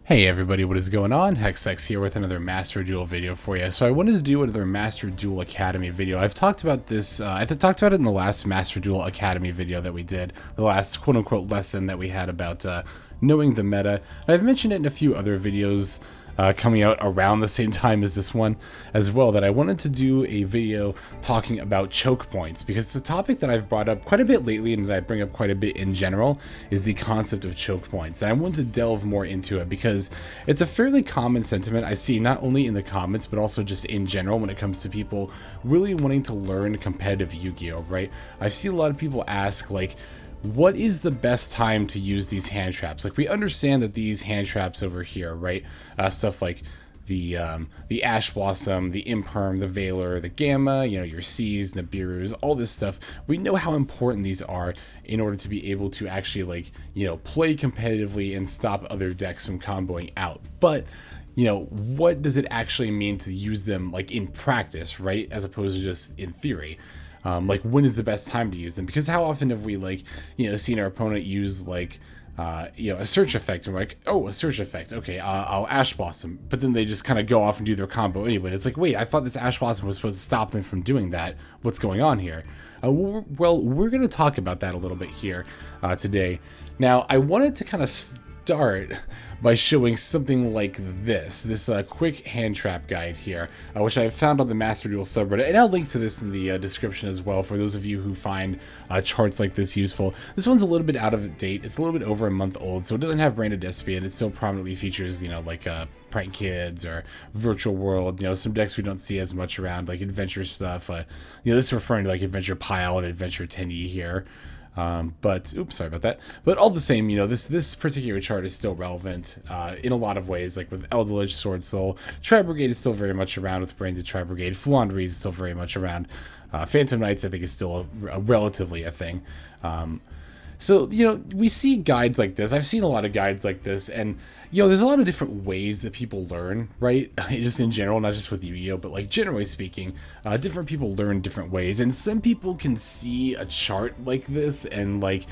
Hey everybody, what is going on? HexX here with another Master Duel video for you. So I wanted to do another Master Duel Academy video. I've talked about this, I talked about it in the last Master Duel Academy video that we did, the last quote-unquote lesson that we had about knowing the meta. And I've mentioned it in a few other videos coming out around the same time as this one as well, that I wanted to do a video talking about choke points, because the topic that I've brought up quite a bit lately and that I bring up quite a bit in general is the concept of choke points. And I want to delve more into it because it's a fairly common sentiment I see not only in the comments but also just in general when it comes to people really wanting to learn competitive Yu-Gi-Oh, right? I see a lot of people ask, like, what is the best time to use these hand traps? Like, we understand that these hand traps over here, right? Stuff like the Ash Blossom, the Imperm, the Veiler, the Gamma, you know, your C's, Nibirus, all this stuff. We know how important these are in order to be able to actually, like, you know, play competitively and stop other decks from comboing out. But you know, what does it actually mean to use them, like, in practice, right? As opposed to just in theory. Like, when is the best time to use them? Because how often have we, like, you know, seen our opponent use, like, you know, a search effect, and we're like, oh, a search effect, okay, I'll Ash Blossom, but then they just kind of go off and do their combo anyway. It's like, wait, I thought this Ash Blossom was supposed to stop them from doing that. What's going on here? Well, we're going to talk about that a little bit here today. Now, I wanted to kind of start by showing something like this quick hand trap guide here, which I found on the Master Duel subreddit, and I'll link to this in the description as well for those of you who find charts like this useful. This one's a little bit out of date. It's a little bit over a month old, so it doesn't have Branded Despia, and it still prominently features, you know, like Prank Kids or Virtual World, you know, some decks we don't see as much around, like Adventure stuff. You know, this is referring to like Adventure Pile and Adventure 10E here. But oops, sorry about that. But all the same, you know, this particular chart is still relevant in a lot of ways. Like with Eldritch, Sword Soul, Tri Brigade is still very much around with Branded Tri Brigade. Flandres is still very much around. Phantom Knights, I think, is still relatively a thing. So, you know, we see guides like this. I've seen a lot of guides like this, and, you know, there's a lot of different ways that people learn, right? Just in general, not just with Yu-Gi-Oh, but, like, generally speaking, different people learn different ways, and some people can see a chart like this and, like,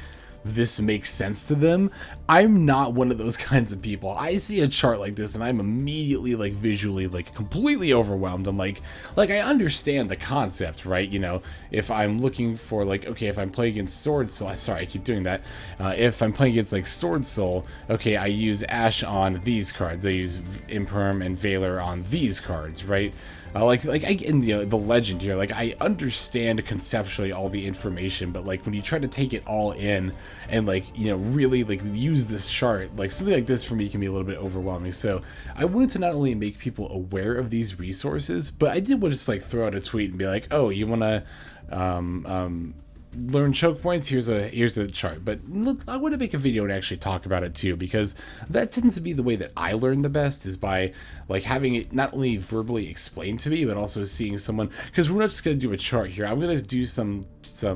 this makes sense to them. I'm not one of those kinds of people. I see a chart like this and I'm immediately, like, visually, like, completely overwhelmed. I'm like I understand the concept, right? You know, if I'm looking for, like, okay, if I'm playing against Sword Soul, sorry, I keep doing that. If I'm playing against, like, Sword Soul, okay, I use Ash on these cards. I use Imperm and Veiler on these cards, right? Like I get in the legend here, like, I understand conceptually all the information, but, like, when you try to take it all in and, like, you know, really, like, use this chart, like, something like this for me can be a little bit overwhelming. So I wanted to not only make people aware of these resources, but I did want to just, like, throw out a tweet and be like, oh, you want to learn choke points, here's a chart. But look, I want to make a video and actually talk about it too, because that tends to be the way that I learn the best, is by, like, having it not only verbally explained to me, but also seeing someone, because we're not just going to do a chart here. I'm going to do some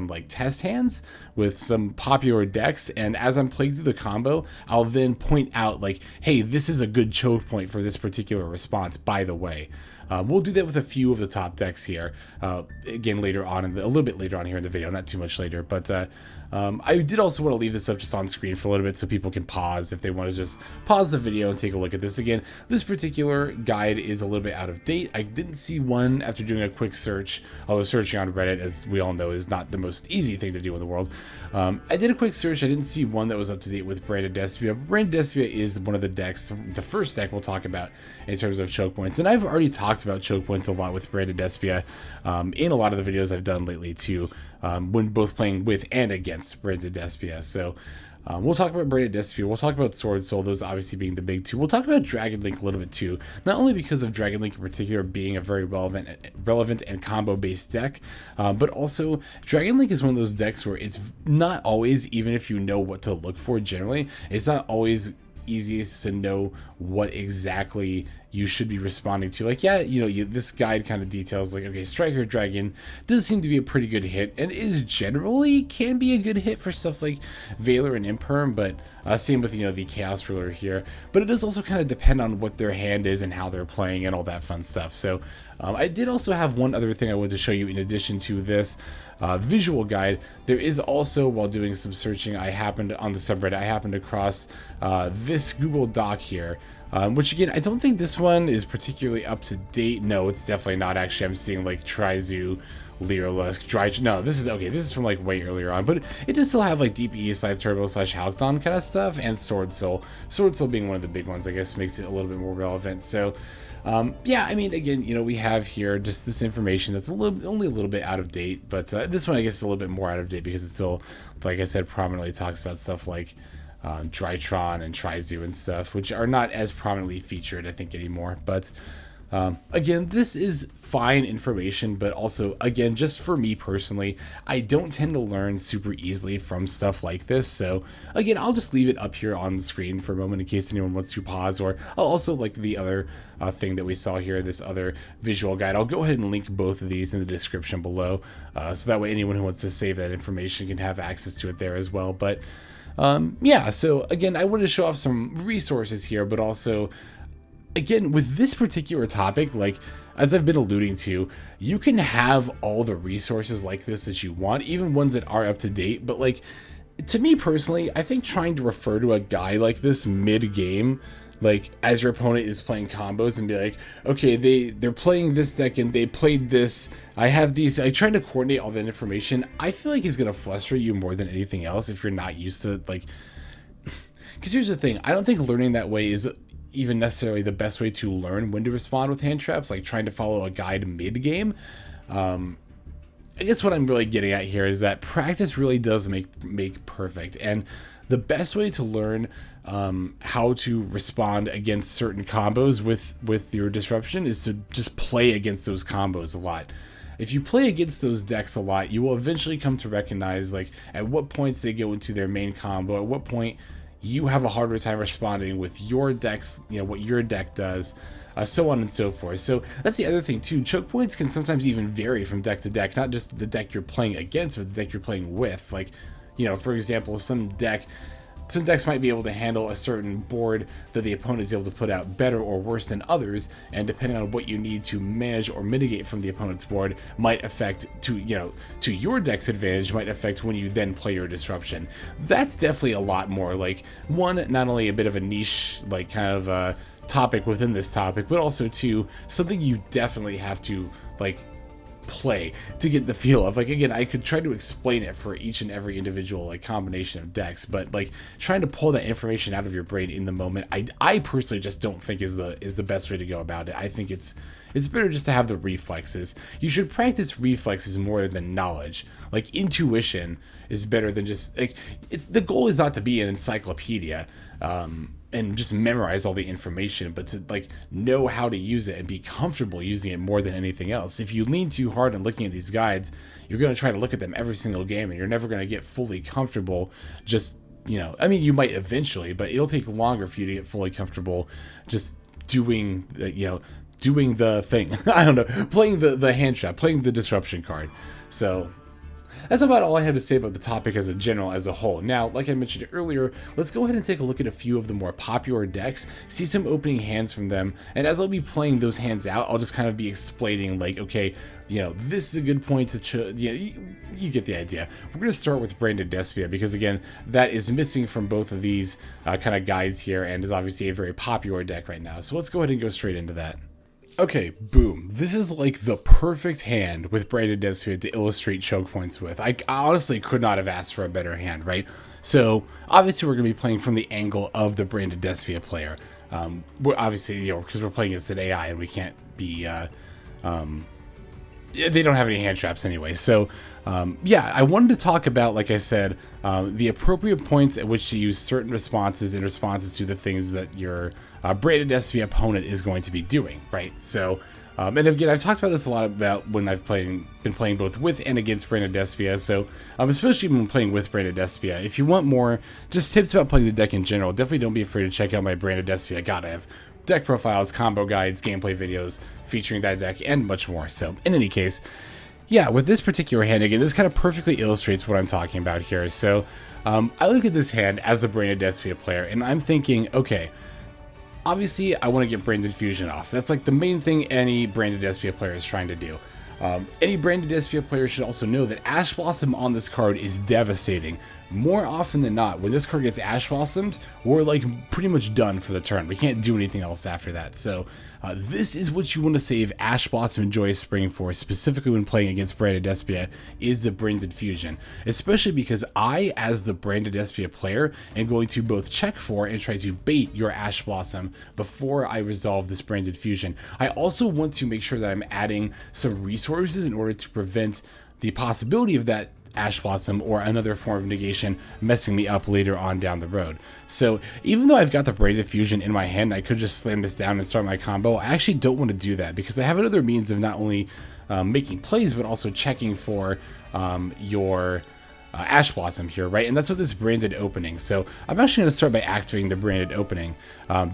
like test hands with some popular decks, and as I'm playing through the combo, I'll then point out, like, hey, this is a good choke point for this particular response, by the way. We'll do that with a few of the top decks here, again, later on, a little bit later on here in the video, not too much later, but I did also want to leave this up just on screen for a little bit so people can pause if they want to just pause the video and take a look at this. Again, this particular guide is a little bit out of date. I didn't see one after doing a quick search, although searching on Reddit, as we all know, is not the most easy thing to do in the world. I did a quick search. I didn't see one that was up to date with Branded Despia. Branded Despia is one of the decks, the first deck we'll talk about in terms of choke points, and I've already talked about choke points a lot with Branded Despia in a lot of the videos I've done lately too, when both playing with and against Branded Despia. So we'll talk about Branded Despia, we'll talk about Sword Soul, those obviously being the big two. We'll talk about Dragon Link a little bit too, not only because of Dragon Link in particular being a very relevant and combo based deck, but also Dragon Link is one of those decks where it's not always, even if you know what to look for generally, it's not always easiest to know what exactly you should be responding to. Like, yeah, you know, this guide kind of details, like, okay, Striker Dragon does seem to be a pretty good hit, and is generally can be a good hit for stuff like Veiler and Imperm, but same with, you know, the Chaos Ruler here. But it does also kind of depend on what their hand is and how they're playing and all that fun stuff. So I did also have one other thing I wanted to show you in addition to this visual guide. There is also, while doing some searching, on the subreddit, I happened across this this Google Doc here, which again, I don't think this one is particularly up to date. No, it's definitely not. Actually, I'm seeing like Trizu, Leerlusk, no, this is okay. This is from like way earlier on, but it does still have like DPE, Side Turbo / Halcdon kind of stuff, and Sword Soul. Sword Soul being one of the big ones, I guess, makes it a little bit more relevant. So, yeah, I mean, again, you know, we have here just this information that's only a little bit out of date, but this one I guess is a little bit more out of date because it still, like I said, prominently talks about stuff like Drytron and Trizu and stuff, which are not as prominently featured, I think, anymore. But again, this is fine information, but also, again, just for me personally, I don't tend to learn super easily from stuff like this. So again, I'll just leave it up here on the screen for a moment in case anyone wants to pause, or I'll also, like the other thing that we saw here, this other visual guide, I'll go ahead and link both of these in the description below, so that way anyone who wants to save that information can have access to it there as well. But yeah, so again, I wanted to show off some resources here, but also, again, with this particular topic, like, as I've been alluding to, you can have all the resources like this that you want, even ones that are up to date, but like, to me personally, I think trying to refer to a guy like this mid-game, like, as your opponent is playing combos and be like, okay, they're playing this deck and they played this, I have these, I try to coordinate all that information, I feel like is going to frustrate you more than anything else if you're not used to, like, because here's the thing, I don't think learning that way is even necessarily the best way to learn when to respond with hand traps, like trying to follow a guide mid-game. I guess what I'm really getting at here is that practice really does make perfect, and the best way to learn how to respond against certain combos with your disruption is to just play against those combos a lot. If you play against those decks a lot, you will eventually come to recognize, like, at what points they go into their main combo, at what point you have a harder time responding with your decks, you know, what your deck does, so on and so forth. So that's the other thing too. Choke points can sometimes even vary from deck to deck, not just the deck you're playing against, but the deck you're playing with. Like, you know, for example, some decks might be able to handle a certain board that the opponent is able to put out better or worse than others, and depending on what you need to manage or mitigate from the opponent's board might affect, to your deck's advantage, might affect when you then play your disruption. That's definitely a lot more like, one, not only a bit of a niche, like, kind of a topic within this topic, but also two, something you definitely have to, like, play to get the feel of. Like, again, I could try to explain it for each and every individual, like, combination of decks, but like trying to pull that information out of your brain in the moment, I personally just don't think is the best way to go about it. I think it's better just to have the reflexes. You should practice reflexes more than knowledge. Like, intuition is better than just, like, the goal is not to be an encyclopedia and just memorize all the information, but to, like, know how to use it and be comfortable using it more than anything else. If you lean too hard on looking at these guides, you're going to try to look at them every single game, and you're never going to get fully comfortable just, you know, I mean, you might eventually, but it'll take longer for you to get fully comfortable just doing, doing the thing. I don't know, playing the hand trap, playing the disruption card. So that's about all I have to say about the topic as a whole. Now, like I mentioned earlier, let's go ahead and take a look at a few of the more popular decks, see some opening hands from them, and as I'll be playing those hands out, I'll just kind of be explaining, like, okay, you know, this is a good point to you get the idea. We're going to start with Branded Despia because, again, that is missing from both of these kind of guides here, and is obviously a very popular deck right now. So let's go ahead and go straight into that. Okay, boom. This is like the perfect hand with Branded Despia to illustrate choke points with. I honestly could not have asked for a better hand, right? So obviously we're going to be playing from the angle of the Branded Despia player. We're obviously, you know, because we're playing against an AI and we can't be, they don't have any hand traps anyway. So yeah, I wanted to talk about, like I said, the appropriate points at which to use certain responses in responses to the things that your Branded Despia opponent is going to be doing, right? So, and again, I've talked about this a lot about when I've been playing both with and against Branded Despia. So, especially when playing with Branded Despia, if you want more just tips about playing the deck in general, definitely don't be afraid to check out my Branded Despia. God, I have deck profiles, combo guides, gameplay videos featuring that deck, and much more. So, in any case, yeah, with this particular hand, again, this kind of perfectly illustrates what I'm talking about here. So, I look at this hand as a Branded Despia player, and I'm thinking, okay, obviously, I want to get Branded Fusion off. That's like the main thing any Branded Despia player is trying to do. Any Branded Despia player should also know that Ash Blossom on this card is devastating. more often than not, when this card gets Ash Blossomed, we're like pretty much done for the turn. We can't do anything else after that. So this is what you want to save Ash Blossom and Joyous Spring for, specifically when playing against Branded Despia, is the Branded Fusion. Especially because I, as the Branded Despia player, am going to both check for and try to bait your Ash Blossom before I resolve this Branded Fusion. I also want to make sure that I'm adding some resources in order to prevent the possibility of that Ash Blossom or another form of negation messing me up later on down the road. So even though I've got the Branded Fusion in my hand, I could just slam this down and start my combo. I actually don't want to do that because I have another means of not only making plays but also checking for your Ash Blossom here, right? And that's what this Branded Opening. So I'm actually going to start by activating the Branded Opening.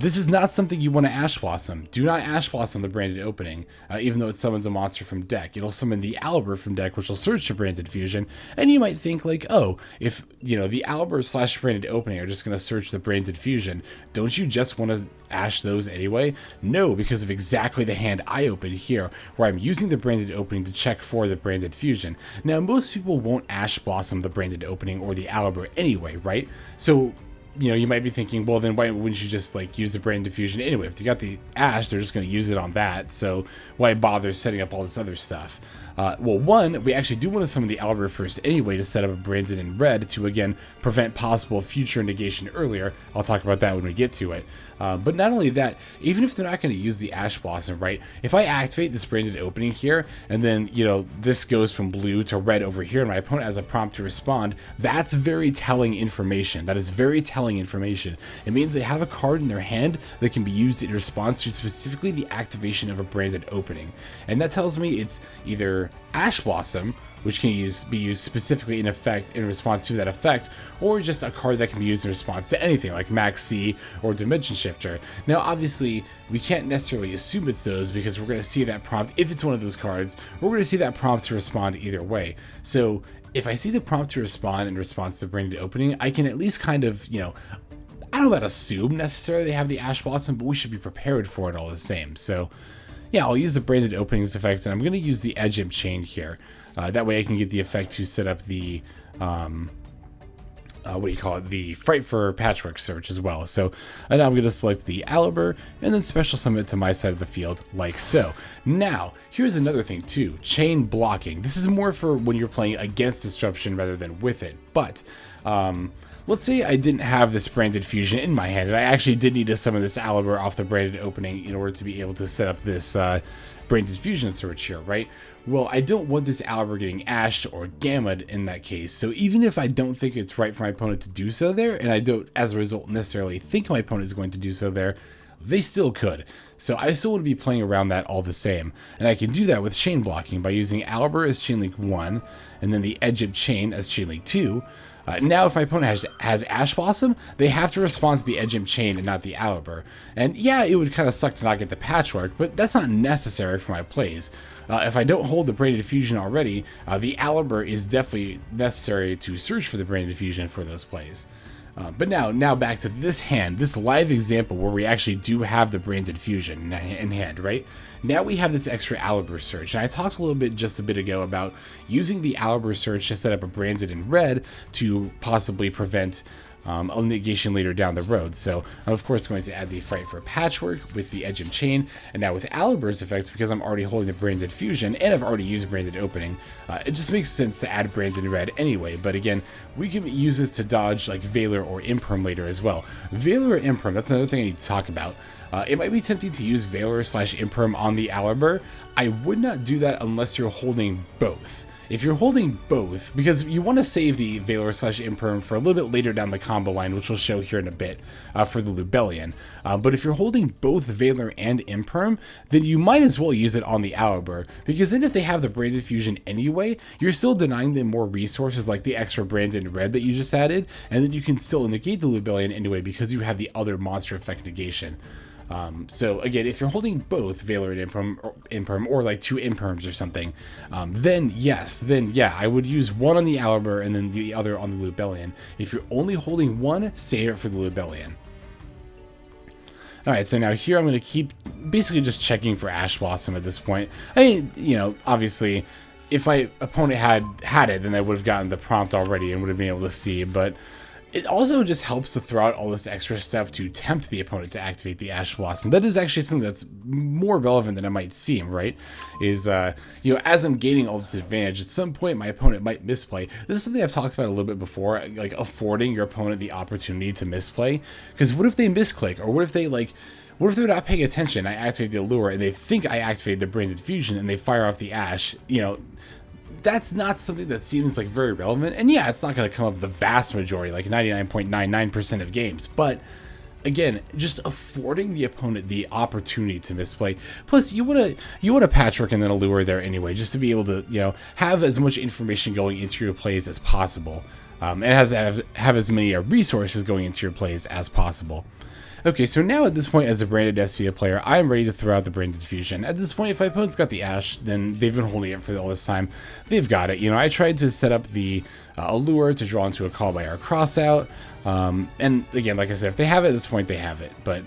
This is not something you want to Ash Blossom. Do not Ash Blossom the Branded Opening, even though it summons a monster from deck. It'll summon the Albert from deck, which will search for Branded Fusion. And you might think like, oh, if, you know, the Albert / Branded Opening are just going to search the Branded Fusion, don't you just want to Ash those anyway? No, because of exactly the hand I opened here, where I'm using the Branded Opening to check for the Branded Fusion. Now, most people won't Ash Blossom the Branded Opening or the Albert anyway, right? So, you know, you might be thinking, well, then why wouldn't you just like use the Branded Fusion anyway? If they got the Ash, they're just going to use it on that, so why bother setting up all this other stuff? Well, one, we actually do want to summon the Albert first anyway to set up a Branded in red to, again, prevent possible future negation earlier. I'll talk about that when we get to it. But not only that, even if they're not going to use the Ash Blossom, right? If I activate this Branded Opening here, and then, you know, this goes from blue to red over here, and my opponent has a prompt to respond, that's very telling information. That is very telling information. It means they have a card in their hand that can be used in response to specifically the activation of a Branded Opening. And that tells me it's either Ash Blossom, which can be used specifically in response to that effect, or just a card that can be used in response to anything like Max C or Dimension Shifter. Now, obviously, we can't necessarily assume it's those because we're going to see that prompt. If it's one of those cards, we're going to see that prompt to respond either way. So if I see the prompt to respond in response to Branded Opening, I can at least kind of, you know, I don't know about assume necessarily they have the Ash Blossom, but we should be prepared for it all the same. So yeah, I'll use the Branded Openings effect, and I'm going to use the Edge Imp Chain here. That way I can get the effect to set up the, the Fright for Patchwork search as well. So and now I'm going to select the Albert, and then special summon it to my side of the field, like so. Now, here's another thing too, chain blocking. This is more for when you're playing against Disruption rather than with it, but let's say I didn't have this Branded Fusion in my hand, and I actually did need to summon this Albert off the Branded Opening in order to be able to set up this Branded Fusion search here, right? Well, I don't want this Albert getting ashed or gammaed in that case, so even if I don't think it's right for my opponent to do so there, and I don't, as a result, necessarily think my opponent is going to do so there, they still could. So I still want to be playing around that all the same. And I can do that with chain blocking by using Albert as chain link 1, and then the Edge of Chain as chain link 2. Now, if my opponent has Ash Blossom, they have to respond to the Edge Imp Chain and not the Albert. And yeah, it would kind of suck to not get the Patchwork, but that's not necessary for my plays. If I don't hold the Branded Fusion already, the Albert is definitely necessary to search for the Branded Fusion for those plays. But now back to this hand, this live example where we actually do have the Branded Fusion in hand, right? Now we have this extra Albert search, and I talked a little bit just a bit ago about using the Albert search to set up a Branded in red to possibly prevent a negation later down the road. So I'm of course going to add the Fright for Patchwork with the Edge Imp Chain, and now with Albert's effect, because I'm already holding the Branded Fusion and I've already used Branded Opening, it just makes sense to add Branded Red anyway. But again, we can use this to dodge like Valor or Imperm later as well. Valor or Imperm, that's another thing I need to talk about. It might be tempting to use Valor / Imperm on the Albert. I would not do that unless you're holding both. If you're holding both, because you want to save the Valor / Imperm for a little bit later down the combo line, which we'll show here in a bit for the Lubellion. But if you're holding both Valor and Imperm, then you might as well use it on the Albert, because then if they have the Branded Fusion anyway, you're still denying them more resources like the extra Branded Red that you just added, and then you can still negate the Lubellion anyway because you have the other monster effect negation. So again, if you're holding both Valor and Imperm, or like two Imperms or something, then yeah, I would use one on the Albert and then the other on the Lubellion. If you're only holding one, save it for the Lubellion. Alright, so now here I'm going to keep basically just checking for Ash Blossom at this point. I mean, you know, obviously, if my opponent had it, then I would have gotten the prompt already and would have been able to see. But it also just helps to throw out all this extra stuff to tempt the opponent to activate the Ash Blossom. That is actually something that's more relevant than it might seem, right? Is, you know, as I'm gaining all this advantage, at some point my opponent might misplay. This is something I've talked about a little bit before, like affording your opponent the opportunity to misplay. Because what if they misclick? Or what if they, like, what if they're not paying attention? I activate the Allure and they think I activated the Branded Fusion and they fire off the Ash, you know. That's not something that seems like very relevant. And yeah, it's not going to come up the vast majority, like 99.99% of games. But again, just affording the opponent the opportunity to misplay. Plus, you want a Patchwork and then a Lure there anyway, just to be able to, you know, have as much information going into your plays as possible. And have as many resources going into your plays as possible. Okay, so now at this point, as a Branded Espia player, I am ready to throw out the Branded Fusion. At this point, if my opponent's got the Ash, then they've been holding it for all this time. They've got it. You know, I tried to set up the Allure to draw into a Call by our Crossout. And again, like I said, if they have it at this point, they have it. But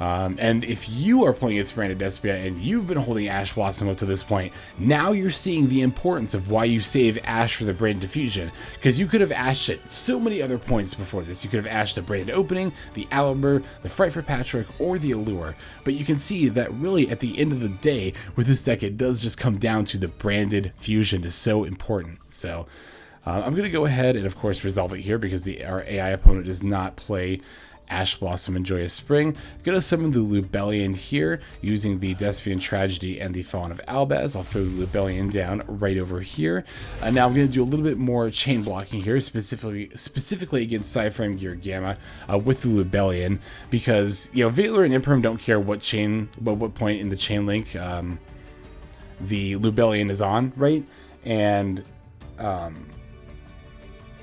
and if you are playing against Branded Espia and you've been holding Ash Blossom up to this point, now you're seeing the importance of why you save Ash for the Branded Diffusion. Because you could have Ashed at so many other points before this. You could have Ashed the Branded Opening, the Aliber, the Fright for Patchwork, or the Allure. But you can see that really at the end of the day, with this deck, it does just come down to the Branded Fusion is so important. So I'm going to go ahead and, of course, resolve it here because our AI opponent does not play Ash Blossom and Joyous Spring. Gonna summon the Lubellion here using the Despian Tragedy and the Fallen of Albaz. I'll throw the Lubellion down right over here. Now I'm gonna do a little bit more chain blocking here, specifically against Cyframe Gear Gamma with the Lubellion, because you know Valor and Imperm don't care what point in the chain link the Lubellion is on, right? And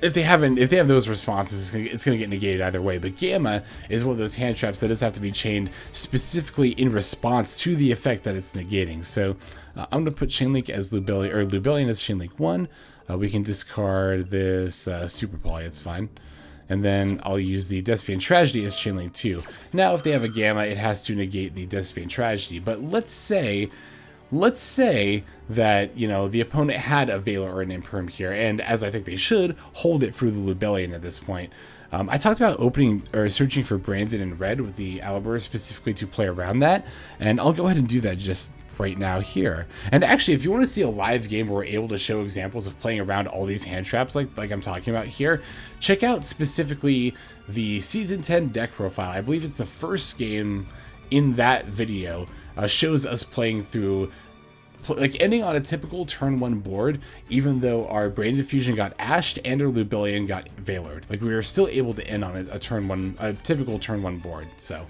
if they have those responses, it's going to get negated either way. But Gamma is one of those hand traps that does have to be chained specifically in response to the effect that it's negating. So I'm going to put Chainlink as Lubellion, or Lubellion as Chainlink 1. We can discard this Super Poly, it's fine. And then I'll use the Despian Tragedy as Chainlink 2. Now, if they have a Gamma, it has to negate the Despian Tragedy. But let's say that, you know, the opponent had a Valor or an Imperm here, and as I think they should, hold it through the Lubellion at this point. I talked about opening or searching for Branded in red with the Aliber specifically to play around that, and I'll go ahead and do that just right now here. And actually, if you want to see a live game where we're able to show examples of playing around all these hand traps like I'm talking about here, check out specifically the Season 10 deck profile. I believe it's the first game in that video. Shows us playing through, like, ending on a typical turn 1 board, even though our Branded Fusion got Ashed and our Lubellion got Valored. Like, we were still able to end on a typical turn 1 board. So,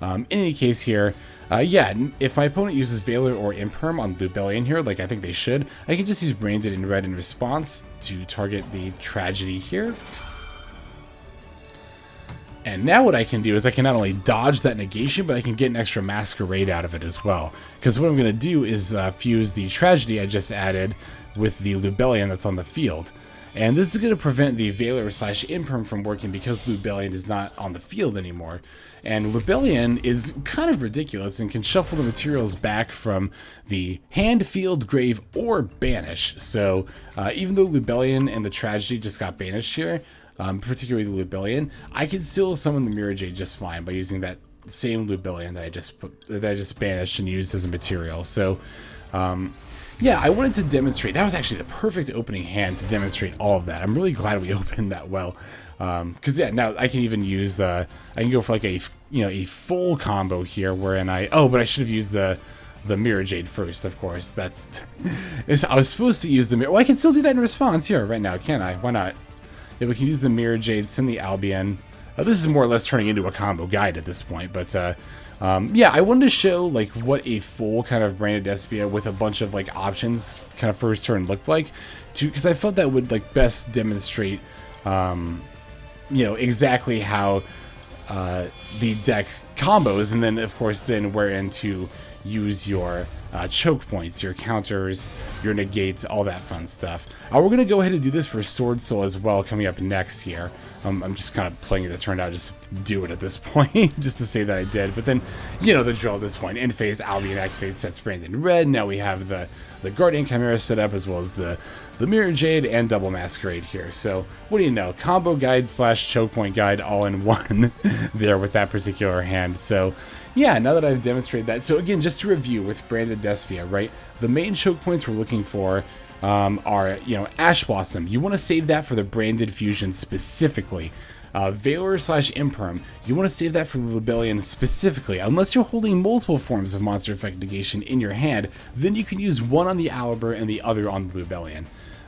in any case here, yeah, if my opponent uses Valor or Imperm on Lubellion here, like I think they should, I can just use Branded in red in response to target the Tragedy here. And now what I can do is I can not only dodge that negation, but I can get an extra Masquerade out of it as well. Because what I'm going to do is fuse the Tragedy I just added with the Lubellion that's on the field. And this is going to prevent the Valor / Imperm from working because Lubellion is not on the field anymore. And Lubellion is kind of ridiculous and can shuffle the materials back from the hand, field, grave, or banish. So even though Lubellion and the Tragedy just got banished here, particularly the Lubellion, I can still summon the Mirror Jade just fine by using that same Lubellion that I just banished and used as a material. So, yeah, I wanted to demonstrate. That was actually the perfect opening hand to demonstrate all of that. I'm really glad we opened that well, because yeah, now I can even use. I can go for like a full combo here, wherein but I should have used the Mirror Jade first, of course. I was supposed to use the Mirror. Well, I can still do that in response here right now, can't I? Why not? Yeah, we can use the Mirror Jade, send the Albion. This is more or less turning into a combo guide at this point, but yeah, I wanted to show like what a full kind of Branded Espia with a bunch of like options kind of first turn looked like, because I felt that would like best demonstrate, exactly how the deck combos, and then of course wherein to use your choke points, your counters, your negates, all that fun stuff. We're going to go ahead and do this for Sword Soul as well coming up next here. I'm just kind of playing it to turn out, just do it at this point, just to say that I did. But then, you know, the drill at this point. In phase, Albion activates, sets Branded red. Now we have the Guardian Chimera set up, as well as the Mirror Jade and Double Masquerade here. So, what do you know? Combo guide slash choke point guide all in one there with that particular hand. So, yeah, now that I've demonstrated that. So, again, just to review with Branded Despia, right? The main choke points we're looking for are, you know, Ash Blossom. You want to save that for the Branded Fusion specifically. Valor slash Imperm, you want to save that for the Lubellion specifically. Unless you're holding multiple forms of Monster Effect Negation in your hand, then you can use one on the Aliber and the other on the Lubellion.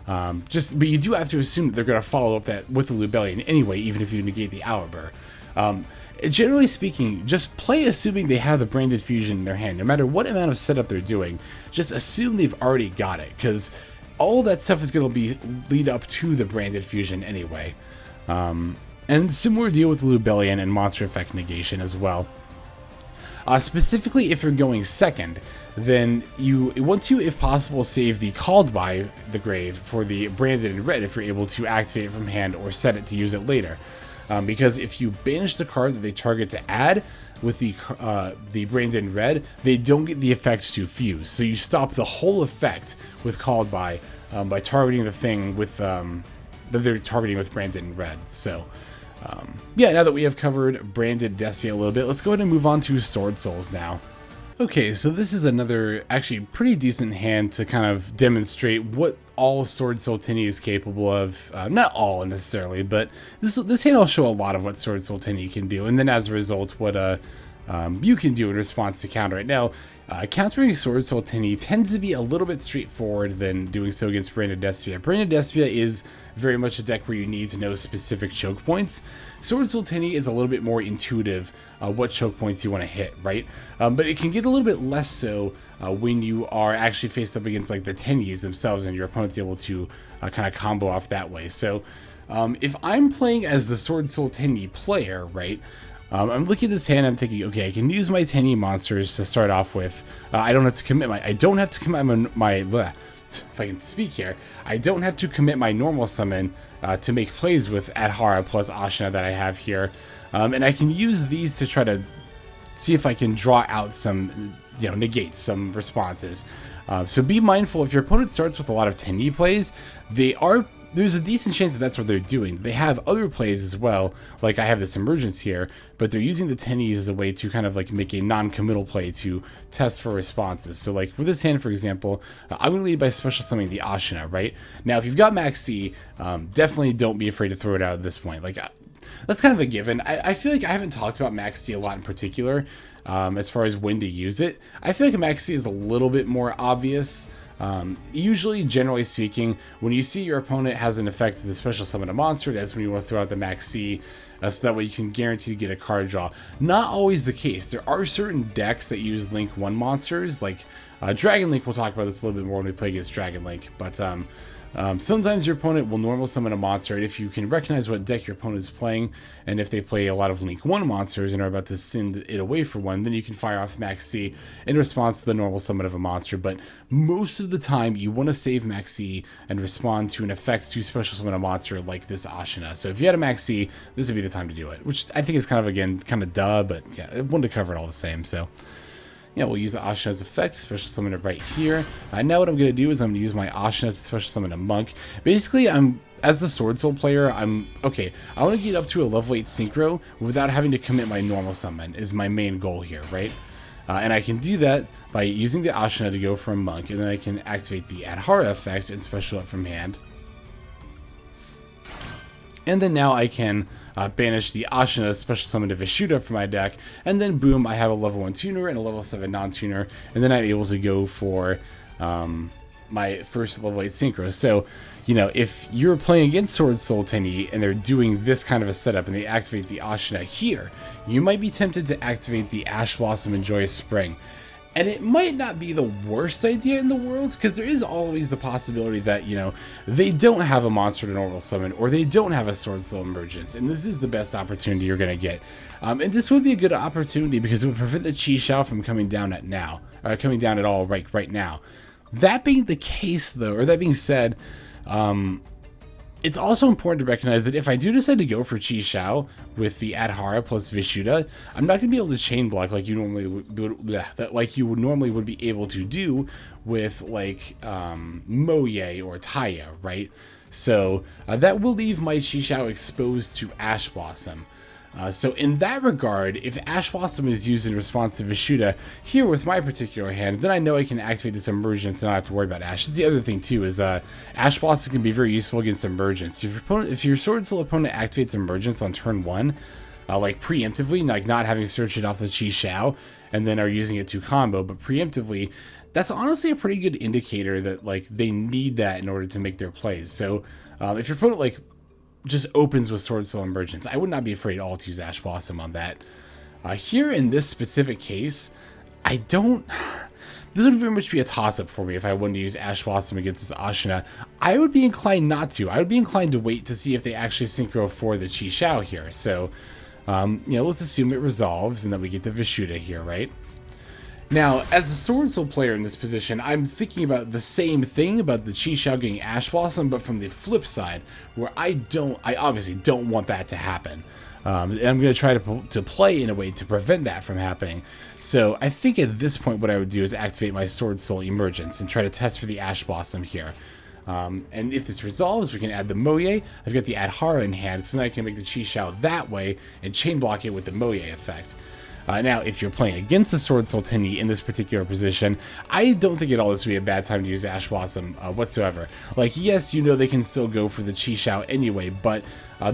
But you do have to assume that they're going to follow up that with the Lubellion anyway, even if you negate the Aliber. Generally speaking, just play assuming they have the Branded Fusion in their hand. No matter what amount of setup they're doing, just assume they've already got it, because all that stuff is going to lead up to the Branded Fusion anyway. And similar deal with Lubellion and Monster Effect Negation as well. Specifically, if you're going second, then you want to, if possible, save the Called by the Grave for the Branded in red if you're able to activate it from hand or set it to use it later. Because if you banish the card that they target to add with the Branded in red, they don't get the effects to fuse. So you stop the whole effect with Called by targeting the thing with that they're targeting with Branded in red. So yeah, now that we have covered Branded Despia a little bit, let's go ahead and move on to Sword Souls now. Okay, so this is another actually pretty decent hand to kind of demonstrate what all Sword Soul Tinny is capable of. Not all necessarily, but this hand will show a lot of what Sword Soul Tinny can do, and then as a result, what you can do in response to counter it. Now, countering Sword Soul Tinny tends to be a little bit straightforward than doing so against Branded Despia. Branded Despia is very much a deck where you need to know specific choke points. Sword Soul Tinny is a little bit more intuitive what choke points you want to hit, right? But it can get a little bit less so when you are actually faced up against like the Tennies themselves and your opponent's able to kind of combo off that way. So if I'm playing as the Sword Soul Tinny player, right? I'm looking at this hand, I'm thinking, okay, I can use my Tenny monsters to start off with. I don't have to commit my if I can speak here, I don't have to commit my normal summon to make plays with Adhara plus Ashina that I have here. And I can use these to try to see if I can draw out some, you know, negate some responses. So be mindful, if your opponent starts with a lot of Tenny plays, there's a decent chance that that's what they're doing. They have other plays as well, like I have this Emergence here, but they're using the Tennies as a way to kind of like make a non-committal play to test for responses. So like with this hand, for example, I'm going to lead by special summoning the Ashina, right? Now, if you've got Max C, definitely don't be afraid to throw it out at this point. Like, that's kind of a given. I feel like I haven't talked about Max C a lot in particular, as far as when to use it. I feel like Max C is a little bit more obvious. Usually, generally speaking, when you see your opponent has an effect to special summon a monster, that's when you want to throw out the Max C, so that way you can guarantee to get a card draw. Not always the case. There are certain decks that use Link 1 monsters, like Dragon Link. We'll talk about this a little bit more when we play against Dragon Link, but sometimes your opponent will normal summon a monster, and if you can recognize what deck your opponent is playing, and if they play a lot of Link 1 monsters and are about to send it away for one, then you can fire off Max C in response to the normal summon of a monster. But most of the time, you want to save Max C and respond to an effect to special summon a monster like this Ashina. So if you had a Max C, this would be the time to do it, which I think is kind of, again, kind of duh, but yeah, I wanted to cover it all the same, so... yeah, we'll use the Ashina's effect, special summon it right here. Now what I'm going to do is I'm going to use my Ashina to special summon a monk. Basically, as the Sword Soul player, I want to get up to a level 8 synchro without having to commit my normal summon is my main goal here, right? And I can do that by using the Ashina to go for a monk, and then I can activate the Adhara effect and special it from hand. And then now I can banish the Ashina, special summon to Vishuddha from my deck, and then boom, I have a level 1 tuner and a level 7 non-tuner, and then I'm able to go for my first level 8 synchro. So, you know, if you're playing against Sword Soul Tinny and they're doing this kind of a setup and they activate the Ashina here, you might be tempted to activate the Ash Blossom and Joyous Spring. And it might not be the worst idea in the world, because there is always the possibility that, you know, they don't have a monster to normal summon, or they don't have a Sword Soul Emergence, and this is the best opportunity you're going to get. And this would be a good opportunity because it would prevent the Chi Xiao from coming down at all right now. That being the case, though, or that being said, it's also important to recognize that if I do decide to go for Chi Xiao with the Adhara plus Vishuddha, I'm not going to be able to chain block like you normally would be able to do with like Moye or Taya, right? So that will leave my Chi Xiao exposed to Ash Blossom. So in that regard, if Ash Blossom is used in response to Vishuddha here with my particular hand, then I know I can activate this Emergence and not have to worry about Ash. That's the other thing too, is Ash Blossom can be very useful against Emergence. If your Sword Soul opponent activates Emergence on turn 1, like preemptively, like not having searched it off the Chi Xiao, and then are using it to combo, but preemptively, that's honestly a pretty good indicator that like they need that in order to make their plays. So if your opponent like just opens with Sword Soul Emergence, I would not be afraid at all to use Ash Blossom on that. Here in this specific case, this would very much be a toss-up for me if I wanted to use Ash Blossom against this Ashina. I would be inclined not to. I would be inclined to wait to see if they actually synchro for the Chi Xiao here. So, you know, let's assume it resolves and that we get the Vishuddha here, right? Now, as a Sword Soul player in this position, I'm thinking about the same thing about the Chi Xiao getting Ash Blossom, but from the flip side, where I obviously don't want that to happen. And I'm going to try to play in a way to prevent that from happening. So I think at this point what I would do is activate my Sword Soul Emergence and try to test for the Ash Blossom here. And if this resolves, we can add the Moye. I've got the Adhara in hand, so then I can make the Chi Xiao that way and chain block it with the Moye effect. Now, if you're playing against the Sword Soul Tenyi in this particular position, I don't think at all this would be a bad time to use Ash Blossom whatsoever. Like, yes, you know they can still go for the Chi Xiao anyway, but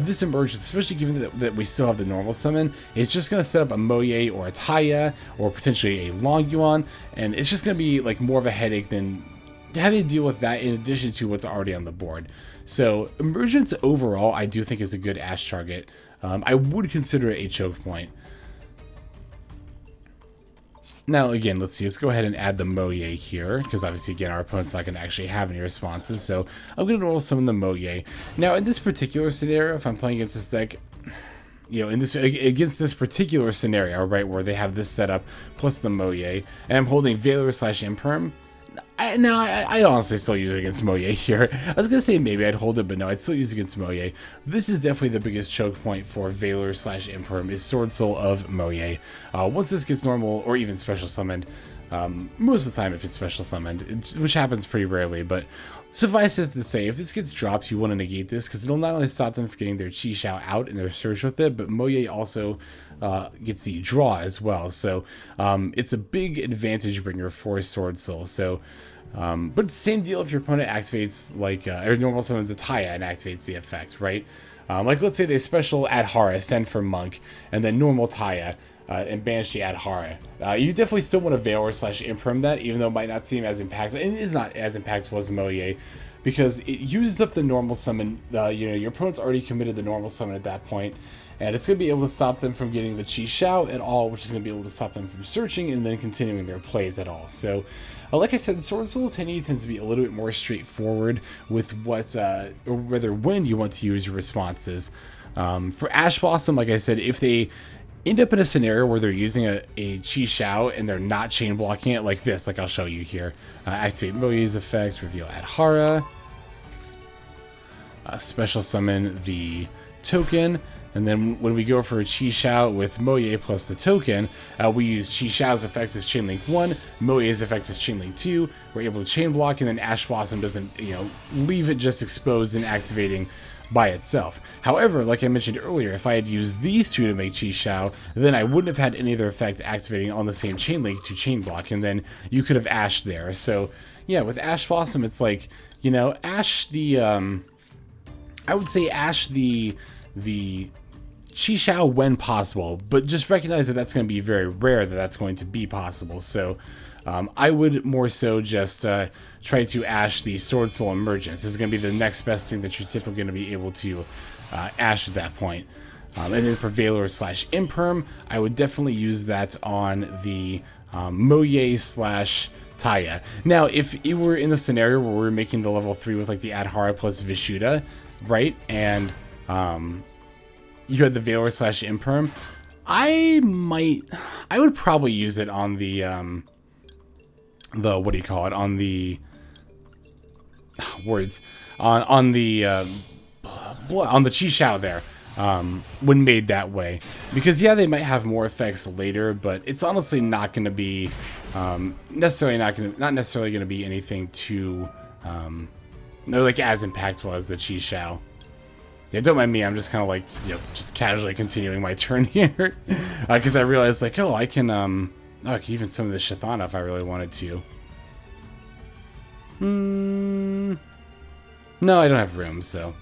this Emergence, especially given that we still have the normal summon, is just going to set up a Moye or a Taya, or potentially a Long Yuan, and it's just going to be like more of a headache than having to deal with that in addition to what's already on the board. So, Emergence overall, I do think is a good Ash target. I would consider it a choke point. Now, again, let's go ahead and add the Moye here, because obviously, again, our opponent's not going to actually have any responses, so I'm going to roll some of the Moye. Now, in this particular scenario, if I'm playing against this deck, you know, against this particular scenario, right, where they have this setup, plus the Moye, and I'm holding Valor / Imperm, I'd honestly still use it against Moye here. I was going to say maybe I'd hold it, but no, I'd still use it against Moye. This is definitely the biggest choke point for Valor / Imperm, is Sword Soul of Moye. Once this gets normal, or even special summoned, most of the time if it's special summoned, which happens pretty rarely, but suffice it to say, if this gets dropped, you want to negate this, because it'll not only stop them from getting their Chi Xiao out and their surge with it, but Moye also gets the draw as well. So it's a big advantage bringer for Sword Soul. So, but same deal if your opponent activates like or normal summons a Taya and activates the effect, right? Like let's say they special Adhara, send for Monk, and then normal Taya. And banish the Adhara. You definitely still want to Valor / Imperm that, even though it might not seem as impactful. And it is not as impactful as Moye, because it uses up the normal summon. You know, your opponent's already committed the normal summon at that point, and it's going to be able to stop them from getting the Chi Xiao at all, which is going to be able to stop them from searching and then continuing their plays at all. So, like I said, Sword Soul Tenyi tends to be a little bit more straightforward with what, or rather when you want to use your responses. For Ash Blossom, like I said, if they end up in a scenario where they're using a Chi Xiao and they're not chain blocking it like this, like I'll show you here. Activate Moye's effect, reveal Adhara, special summon the token, and then when we go for a Chi Xiao with Moye plus the token, we use Chi Xiao's effect as Chain Link 1, Moye's effect as Chain Link 2, we're able to chain block, and then Ash Blossom doesn't, you know, leave it just exposed and activating by itself. However, like I mentioned earlier, if I had used these two to make Chi Xiao, then I wouldn't have had any other effect activating on the same chain link to chain block, and then you could have Ash there. So yeah, with Ash Blossom, it's like, you know, Ash the I would say Ash the Chi Xiao when possible, but just recognize that that's going to be very rare that that's going to be possible. So I would more so just try to Ash the Sword Soul Emergence. This is going to be the next best thing that you're typically going to be able to Ash at that point. And then for Valor slash Imperm, I would definitely use that on the Moye slash Taya. Now, if it were in the scenario where we're making the level 3 with like the Adhara plus Vishuddha, right? And you had the Valor slash Imperm, I would probably use it on the what do you call it? On the words. On the Chi Shao there. When made that way, because yeah, they might have more effects later, but it's honestly not going to be not necessarily going to be anything too like as impactful as the Chi Shao. Yeah, don't mind me. I'm just kind of like, you know, just casually continuing my turn here because I realized like, oh, I can even summon the Shathana if I really wanted to. No, I don't have room, so.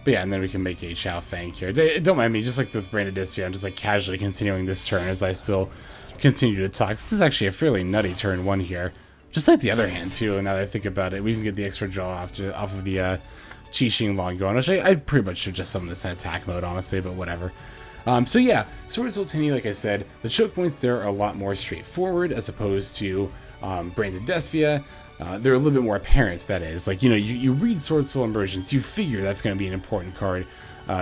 But yeah, and then we can make a Chao Fang here. Don't mind me, just like with Branded Dispute, I'm just like casually continuing this turn as I still continue to talk. This is actually a fairly nutty turn 1 here. Just like the other hand too, and now that I think about it, we even get the extra draw off of the Qi Xing Long going, which I pretty much should just summon this in attack mode, honestly, but whatever. So yeah, Sword of Zoltani, like I said, the choke points there are a lot more straightforward as opposed to Branded Despia. They're a little bit more apparent, that is. Like, you know, you read Sword Soul Immersions, you figure that's going to be an important card.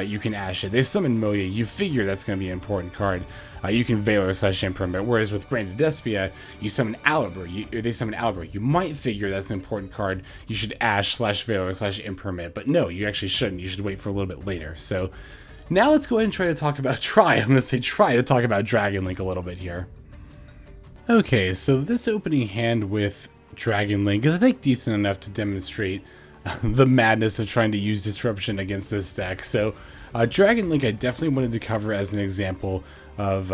You can Ash it. They summon Moya, you figure that's going to be an important card. You can Valor slash Imperm, whereas with Branded Despia, you summon Alibur, they summon Alibur. You might figure that's an important card. You should Ash slash Valor slash Imperm it, but no, you actually shouldn't. You should wait for a little bit later. So now let's go ahead and try to talk about I'm going to try to talk about Dragon Link a little bit here. Okay, so this opening hand with Dragon Link is, I think, decent enough to demonstrate the madness of trying to use Disruption against this deck. So Dragon Link I definitely wanted to cover as an example of,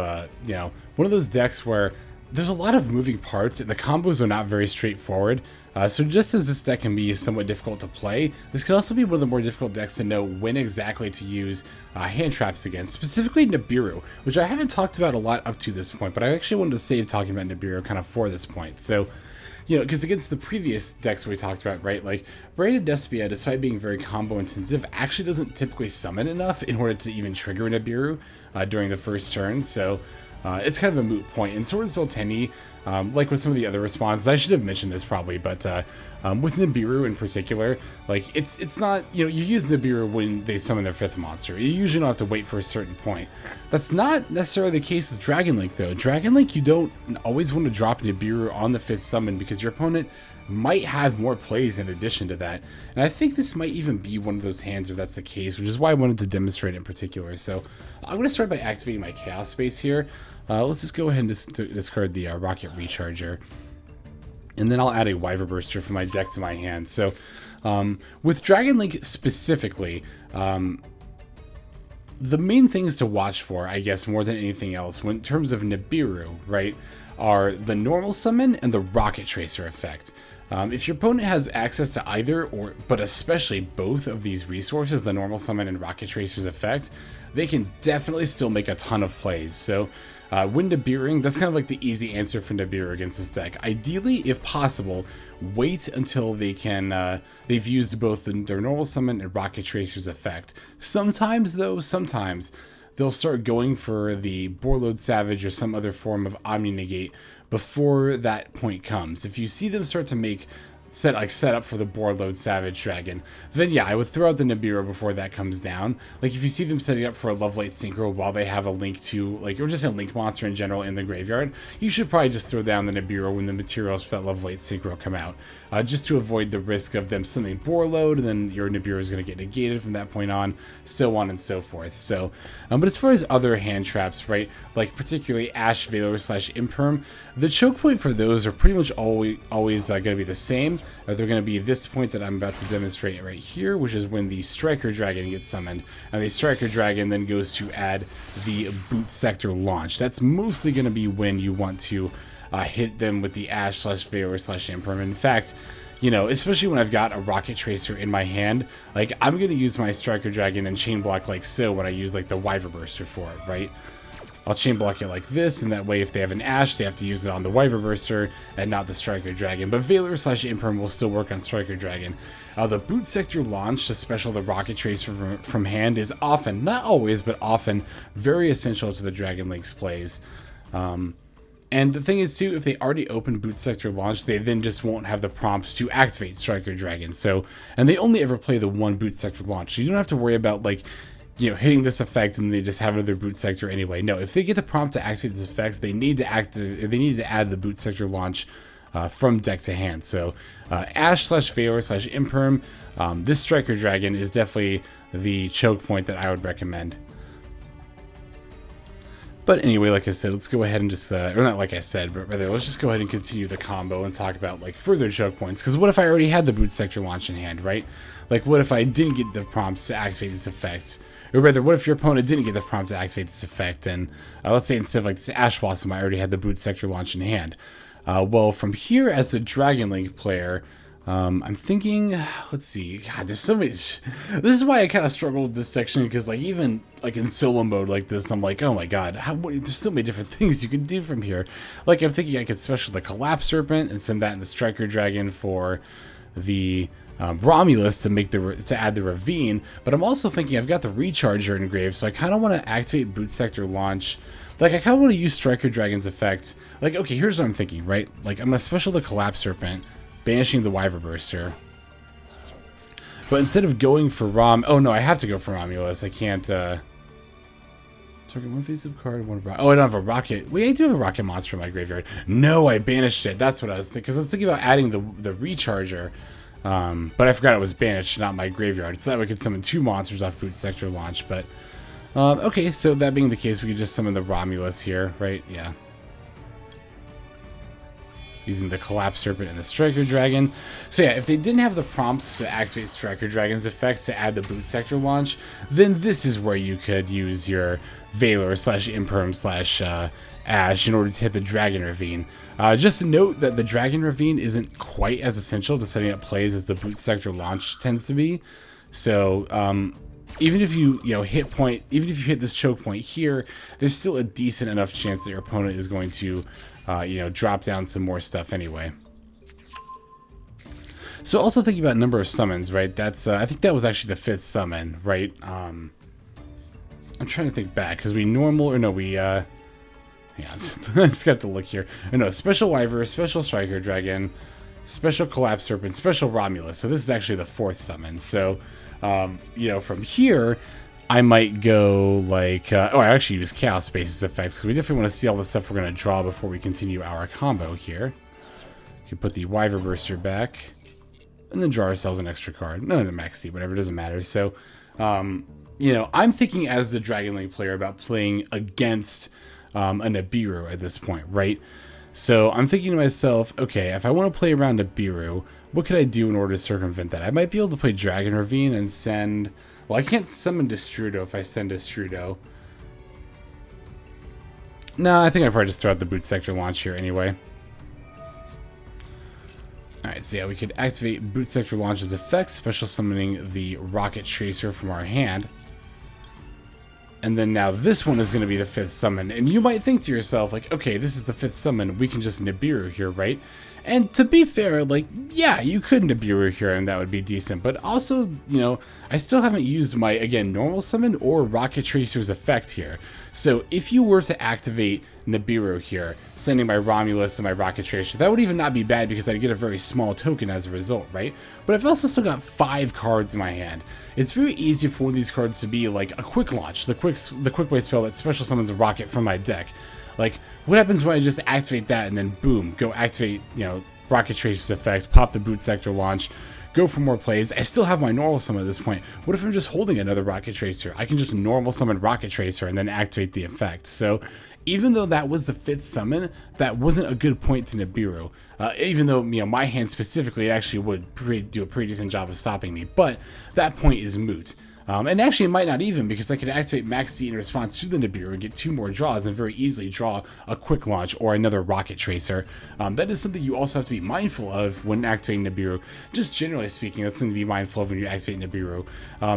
you know, one of those decks where there's a lot of moving parts and the combos are not very straightforward. So just as this deck can be somewhat difficult to play, this can also be one of the more difficult decks to know when exactly to use hand traps against, specifically Nibiru, which I haven't talked about a lot up to this point, but I actually wanted to save talking about Nibiru kind of for this point. So, you know, because against the previous decks we talked about, right, like, Branded Despia, despite being very combo intensive, actually doesn't typically summon enough in order to even trigger Nibiru during the first turn, so it's kind of a moot point. And Sword of Zoltani, like with some of the other responses, I should have mentioned this probably, but with Nibiru in particular, like, it's not, you know, you use Nibiru when they summon their 5th monster. You usually don't have to wait for a certain point. That's not necessarily the case with Dragon Link, though. Dragon Link, you don't always want to drop Nibiru on the 5th summon because your opponent might have more plays in addition to that. And I think this might even be one of those hands where that's the case, which is why I wanted to demonstrate it in particular. So I'm going to start by activating my Chaos Space here. Let's just go ahead and discard the Rocket Recharger. And then I'll add a Wyver Burster from my deck to my hand. So with Dragon Link specifically, the main things to watch for, I guess, more than anything else, in terms of Nibiru, right, are the normal summon and the Rocket Tracer effect. If your opponent has access to either, but especially both of these resources, the normal summon and Rocket Tracer's effect, they can definitely still make a ton of plays. So when Nibiruing, that's kind of like the easy answer for Nibiru against this deck. Ideally, if possible, wait until they've used both their normal summon and Rocket Tracer's effect. Sometimes, though, they'll start going for the Borload Savage or some other form of Omni Negate before that point comes. If you see them start to set up for the Borload Savage Dragon, then yeah, I would throw out the Nibiru before that comes down. Like, if you see them setting up for a Love Light Synchro while they have a Link to, like, or just a Link monster in general in the graveyard, you should probably just throw down the Nibiru when the materials for that Love Light Synchro come out, just to avoid the risk of them summoning Borload, and then your Nibiru is going to get negated from that point on, so on and so forth. So, but as far as other hand traps, right, like particularly Ash, Valor slash Imperm, the choke point for those are pretty much always going to be the same. They're going to be this point that I'm about to demonstrate right here, which is when the Striker Dragon gets summoned, and the Striker Dragon then goes to add the Boot Sector launch. That's mostly going to be when you want to hit them with the Ash slash Valor slash Imperm. In fact, you know, especially when I've got a Rocket Tracer in my hand, like, I'm going to use my Striker Dragon and Chain Block like so when I use, like, the Wyver Burster for it, right? I'll chain block it like this, and that way if they have an Ash, they have to use it on the Wyverburster and not the Striker Dragon. But Valor / Imperm will still work on Striker Dragon. The Boot Sector launch to special the Rocket Tracer from hand is often, not always, but often, very essential to the Dragon Link's plays. And the thing is, too, if they already open Boot Sector launch, they then just won't have the prompts to activate Striker Dragon. So, and they only ever play the one Boot Sector launch, so you don't have to worry about, like, you know, hitting this effect and they just have another Boot Sector anyway. No, if they get the prompt to activate this effect, they need to add the Boot Sector launch from deck to hand. So Ash / Valor / Imperm, this Striker Dragon is definitely the choke point that I would recommend. But anyway, like I said, let's go ahead and just, or not like I said, but rather let's just go ahead and continue the combo and talk about like further choke points. Because what if I already had the Boot Sector launch in hand, right? Like what if I didn't get the prompts to activate this effect? Or rather, what if your opponent didn't get the prompt to activate this effect? And let's say instead of like this Ash Blossom, I already had the Boot Sector launch in hand. Well, from here as the Dragon Link player, I'm thinking, let's see, God, there's so many, this is why I kind of struggle with this section, because like even like in solo mode like this, I'm like, oh my God, there's so many different things you can do from here. Like I'm thinking I could special the Collapse Serpent and send that in the Striker Dragon for the Romulus to add the Ravine, but I'm also thinking I've got the Recharger engraved, so I kind of want to activate Boot Sector launch. Like I kind of want to use Striker Dragon's effect. Like okay, here's what I'm thinking, right? Like I'm gonna special the Collapse Serpent, banishing the Wyverburster. But instead of going for oh no, I have to go for Romulus. I can't. Target one face-up card, one rocket. Oh, I don't have a rocket. Wait, I do have a rocket monster in my graveyard. No, I banished it. That's what I was thinking. Because I was thinking about adding the Recharger. But I forgot it was banished, not my graveyard. So that we could summon 2 monsters off Boot Sector launch. But okay, so that being the case, we could just summon the Romulus here, right? Yeah. Using the Collapse Serpent and the Striker Dragon. So yeah, if they didn't have the prompts to activate Striker Dragon's effects to add the Boot Sector launch, then this is where you could use your Valor / Imperm / Ash in order to hit the Dragon Ravine. Just to note that the Dragon Ravine isn't quite as essential to setting up plays as the Boot Sector launch tends to be. So even if you hit this choke point here, there's still a decent enough chance that your opponent is going to drop down some more stuff anyway. So also thinking about number of summons, right? That's I think that was actually the 5th summon, right? I'm trying to think back because yeah, I just got to look here. No, Special Wyver, Special Striker Dragon, Special Collapse Serpent, Special Romulus. So this is actually the 4th summon. So, from here, I might go like... I actually use Chaos Space's effects, because we definitely want to see all the stuff we're going to draw before we continue our combo here. We can put the Wyverburster back, and then draw ourselves an extra card. No, max C, whatever, doesn't matter. So, I'm thinking as the Dragon Link player about playing against... a Nibiru at this point, right? So I'm thinking to myself, okay, if I want to play around Nibiru, what could I do in order to circumvent that? I might be able to play Dragon Ravine and send... Well, I can't summon Destrudo if I send Destrudo. No, I think I'd probably just throw out the Boot Sector launch here anyway. Alright, so yeah, we could activate Boot Sector launch's effect, special summoning the Rocket Tracer from our hand. And then now this one is going to be the 5th summon. And you might think to yourself, like, okay, this is the 5th summon. We can just Nibiru here, right? And to be fair, like, yeah, you could Nibiru here and that would be decent. But also, I still haven't used my, again, normal summon or Rocket Tracer's effect here. So if you were to activate Nibiru here, sending my Romulus and my Rocket Tracer, that would even not be bad because I'd get a very small token as a result, right? But I've also still got 5 cards in my hand. It's very easy for one of these cards to be like a quick launch, the quick way spell that special summons a rocket from my deck. Like, what happens when I just activate that and then boom, go activate, Rocket Tracer's effect, pop the Boot Sector launch, go for more plays. I still have my normal summon at this point. What if I'm just holding another Rocket Tracer? I can just normal summon Rocket Tracer and then activate the effect. So even though that was the 5th summon, that wasn't a good point to Nibiru. Even though, my hand specifically actually would do a pretty decent job of stopping me. But that point is moot. And actually, it might not even, because I could activate Max D in response to the Nibiru and get 2 more draws and very easily draw a Quick Launch or another Rocket Tracer. That is something you also have to be mindful of when activating Nibiru. Just generally speaking, that's something to be mindful of when you activate Nibiru.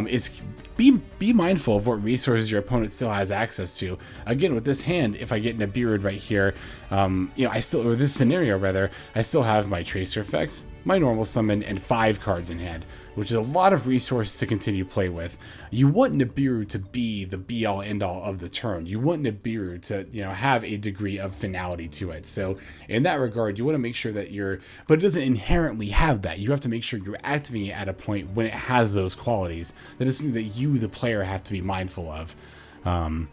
Is be mindful of what resources your opponent still has access to. Again, with this hand, if I get Nibiru'd right here, you know, or this scenario rather, I still have my Tracer effects, my normal summon, and 5 cards in hand, which is a lot of resources to continue play with. You want Nibiru to be the be-all end-all of the turn. You want Nibiru to, you know, have a degree of finality to it. So in that regard, you want to make sure that but it doesn't inherently have that. You have to make sure you're activating it at a point when it has those qualities. That is something that you, the player, have to be mindful of. And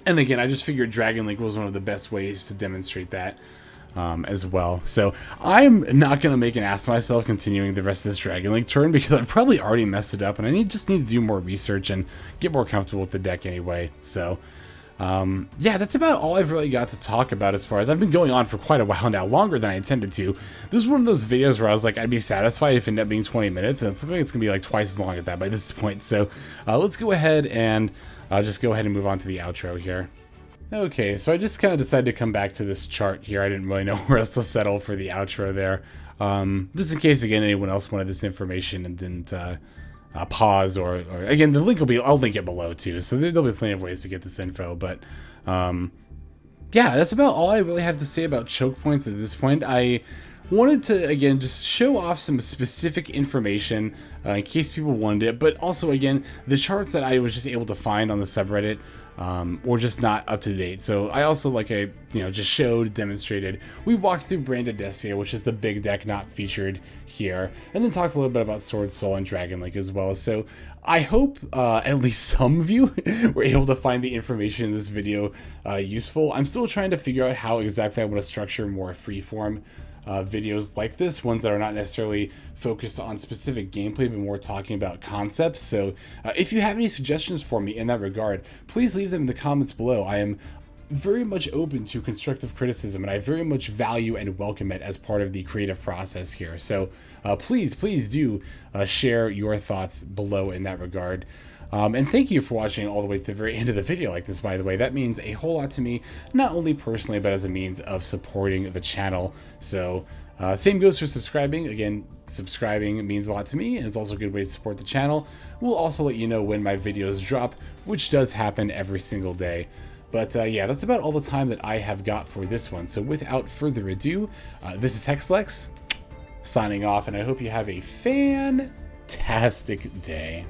again, I just figured Dragon Link was one of the best ways to demonstrate that. As well. So I'm not going to make an ass of myself continuing the rest of this Dragon Link turn, because I've probably already messed it up, and I just need to do more research and get more comfortable with the deck anyway. So yeah, that's about all I've really got to talk about. As far as I've been going on for quite a while now, longer than I intended to. This is one of those videos where I was like, I'd be satisfied if it ended up being 20 minutes, and it's looking like it's going to be like twice as long as that by this point. So let's go ahead and just go ahead and move on to the outro here. Okay, so I just kind of decided to come back to this chart here. I didn't really know where else to settle for the outro there. Just in case, again, anyone else wanted this information and didn't pause, or again, the link will be, I'll link it below too, so there'll be plenty of ways to get this info. But yeah, that's about all I really have to say about choke points at this point. I wanted to, again, just show off some specific information in case people wanted it, but also, again, the charts that I was just able to find on the subreddit were just not up to date. So I also, like I, just showed, demonstrated, we walked through Branded Despia, which is the big deck not featured here, and then talked a little bit about Sword Soul and Dragon Link as well. So I hope at least some of you were able to find the information in this video useful. I'm still trying to figure out how exactly I want to structure more freeform videos like this, ones that are not necessarily focused on specific gameplay, but more talking about concepts. So if you have any suggestions for me in that regard, please leave them in the comments below. I am very much open to constructive criticism, and I very much value and welcome it as part of the creative process here. So please do share your thoughts below in that regard. And thank you for watching all the way to the very end of the video like this, by the way. That means a whole lot to me, not only personally, but as a means of supporting the channel. So same goes for subscribing. Again, subscribing means a lot to me, and it's also a good way to support the channel. We'll also let you know when my videos drop, which does happen every single day. But yeah, that's about all the time that I have got for this one. So without further ado, this is Hexlex signing off, and I hope you have a fantastic day.